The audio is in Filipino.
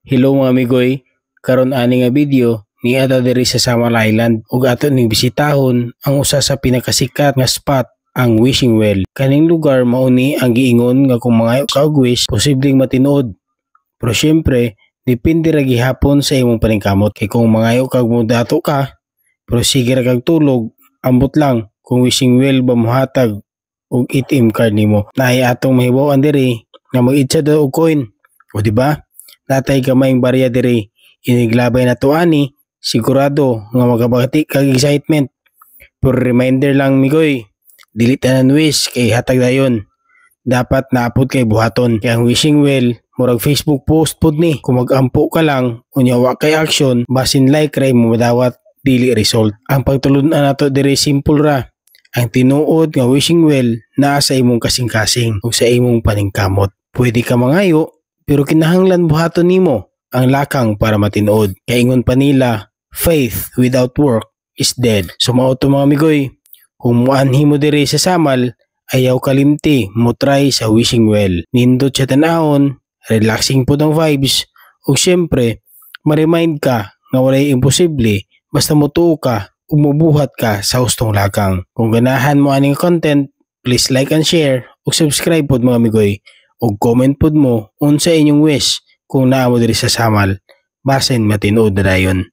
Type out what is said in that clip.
Hello mga amigoy, karon ani nga video ni ata diri sa Samal Island ug ato ning bisitahon ang usa sa pinakasikat nga spot, ang Wishing Well. Kaning lugar mao ni ang giingon nga kung mga og wish posibleng matinuod. Pero syempre, depende ra gihapon sa imong paningkamot. Kay kung mangayo kag mudato ka, pero sige ra kag tulog, ambot lang kung Wishing Well ba mohatag og ATM card nimo. Naay atong mahibaw-an diri nga mag-itsa daw og coin. O di ba? Natay kamayng barya diri, iniglabay na to ani, sigurado nga magabati kag excitement. Pero reminder lang migoy, dili tanan wish kay hatag dayon. Dapat naapod kay buhaton. Kay ang Wishing Well murag Facebook post pod ni. Kung magampo ka lang unya wa kay action, basin like ra mo madawat dili result. Ang pagtulod-an nato diri simple ra. Ang tinuod nga Wishing Well naa sa imong kasing-kasing ug sa imong paningkamot. Pwede ka mangayo pero kinahanglan buhaton nimo ang lakang para matinuod. Kay ingon pa nila, faith without work is dead. So mao to mga amigoy, kung muanhi mo diri sa Samal, ayaw kalimti mo try sa Wishing Well. Nindot siya tanahon, relaxing po ang vibes, ug syempre, ma-remind ka nga walay imposible basta mutuo ka ug mubuhat ka sa hustong lakang. Kung ganahan mo aning content, please like and share ug subscribe pod mga amigoy. Ug comment pod mo unsa inyong wish kung naa mo diri sa Samal, basin matinuod na dayon.